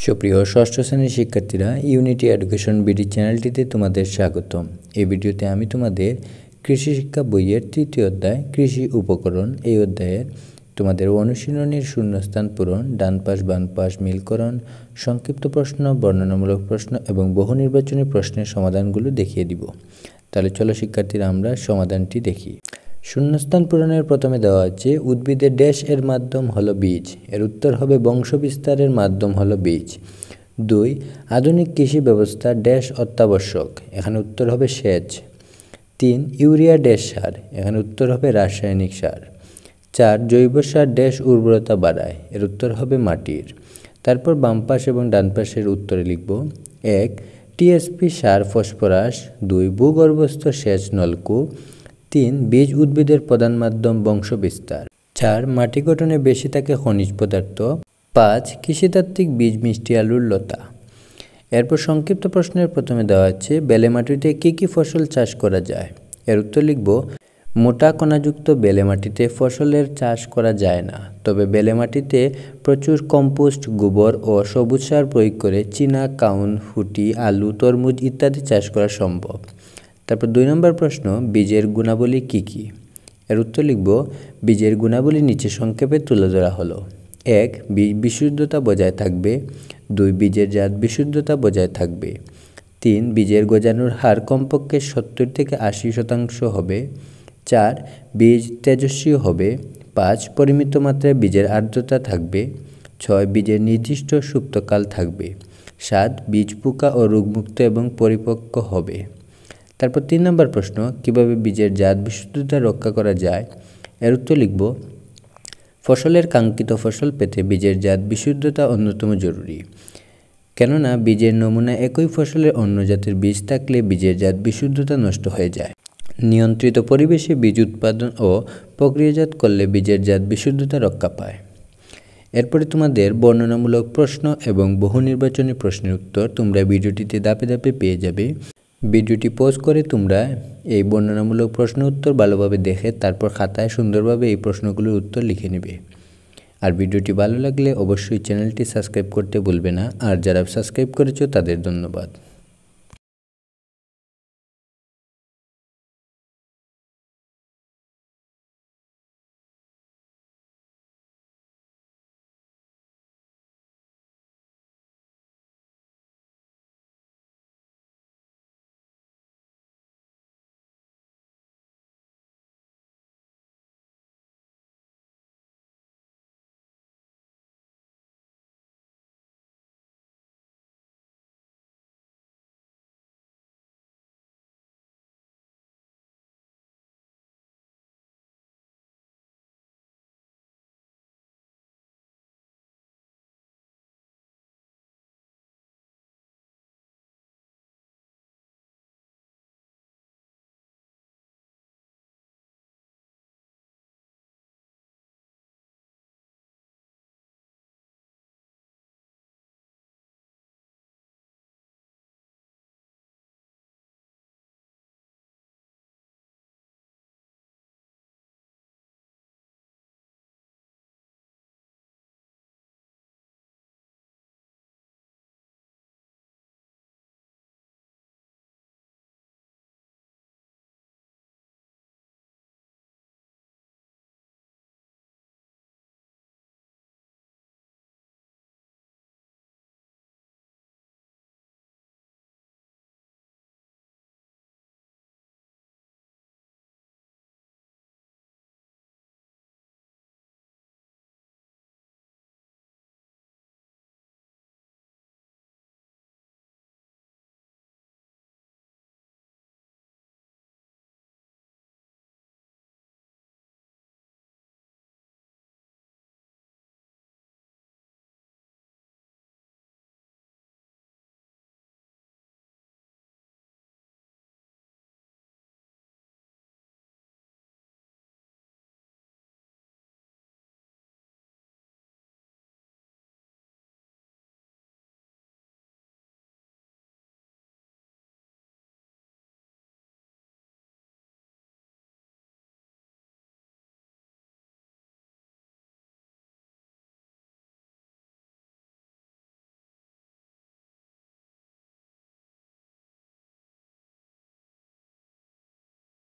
সুপ্রিয় ষষ্ঠ শ্রেণীর শিক্ষার্থীরা, ইউনিটি এডুকেশন বিডি চ্যানেলটিতে তোমাদের স্বাগতম। এই ভিডিওতে আমি তোমাদের কৃষি শিক্ষা বইয়ের তৃতীয় অধ্যায় কৃষি উপকরণ এই অধ্যায়ের তোমাদের অনুশীলনীর শূন্যস্থান পূরণ, ডান পাশ বাম পাশ মিলকরণ, সংক্ষিপ্ত প্রশ্ন, বর্ণনামূলক প্রশ্ন এবং বহু নির্বাচনী প্রশ্নের সমাধানগুলো দেখিয়ে দিব। তাহলে চলো শিক্ষার্থীরা আমরা সমাধানটি দেখি। শূন্যস্থান পূরণের প্রথমে দেওয়া আছে উদ্ভিদের ড্যাশ এর মাধ্যম হলো বীজ। এর উত্তর হবে বংশ বিস্তারের মাধ্যম হলো বীজ। 2. আধুনিক কৃষি ব্যবস্থা ড্যাশ অত্যাবশ্যক। এখানে উত্তর হবে সেচ। 3. ইউরিয়া ড্যাশ সার। এখানে উত্তর হবে রাসায়নিক সার। 4. জৈব সার ড্যাশ উর্বরতা বাড়ায়। এর উত্তর হবে মাটির। তারপর বাম পাশ এবং ডান পাশের উত্তরে লিখব। 1. টিএসপি সার ফসফরাস। 2. ভূগর্ভস্থ সেচ নলকূপ। 3. বীজ উদ্ভিদের প্রধান মাধ্যম বংশ বিস্তার। 4. মাটি গঠনে বেশি থাকে খনিজ পদার্থ। 5. কৃষিতাত্ত্বিক বীজ মিষ্টি আলুর লতা। এরপর সংক্ষিপ্ত প্রশ্নের প্রথমে দেওয়া আছে বেলে মাটিতে কী কী ফসল চাষ করা যায়। এর উত্তর লিখব মোটা কণাযুক্ত বেলে মাটিতে ফসলের চাষ করা যায় না, তবে বেলে মাটিতে প্রচুর কম্পোস্ট, গোবর ও সবুজ সার প্রয়োগ করে চীনা, কাউন, ফুটি, আলু, তরমুজ ইত্যাদি চাষ করা সম্ভব। তারপর 2 নম্বর প্রশ্ন বীজের গুণাবলী কী কী। এর উত্তর লিখব বীজের গুণাবলী নিচে সংক্ষেপে তুলে ধরা হলো। 1. বীজ বিশুদ্ধতা বজায় থাকবে। 2. বীজের জাত বিশুদ্ধতা বজায় থাকবে। 3. বীজের গজানোর হার কমপক্ষে 70 থেকে 80% হবে। 4. বীজ তেজস্বী হবে। 5. পরিমিত মাত্রায় বীজের আর্দ্রতা থাকবে। 6. বীজের নির্দিষ্ট সুপ্তকাল থাকবে। 7. বীজ পোকা ও রোগমুক্ত এবং পরিপক্ক হবে। তারপর 3 নম্বর প্রশ্ন কিভাবে বীজের জাত বিশুদ্ধতা রক্ষা করা যায়। এর উত্তর লিখব ফসলের কাঙ্ক্ষিত ফসল পেতে বীজের জাত বিশুদ্ধতা অন্যতম জরুরি। কেননা বীজের নমুনা একই ফসলের অন্য জাতের বীজ থাকলে বীজের জাত বিশুদ্ধতা নষ্ট হয়ে যায়। নিয়ন্ত্রিত পরিবেশে বীজ উৎপাদন ও প্রক্রিয়াজাত করলে বীজের জাত বিশুদ্ধতা রক্ষা পায়। এরপরে তোমাদের বর্ণনামূলক প্রশ্ন এবং বহু নির্বাচনী প্রশ্নের উত্তর তোমরা ভিডিওটিতে ধাপে ধাপে পেয়ে যাবে। ভিডিওটি পজ করে তোমরা এই বর্ণনামূলক প্রশ্ন উত্তর ভালোভাবে দেখে তারপর খাতায় সুন্দরভাবে এই প্রশ্নগুলোর উত্তর লিখে নেবে। আর ভিডিওটি ভালো লাগলে অবশ্যই চ্যানেলটি সাবস্ক্রাইব করতে ভুলবে না। আর যারা সাবস্ক্রাইব করেছো তাদের ধন্যবাদ।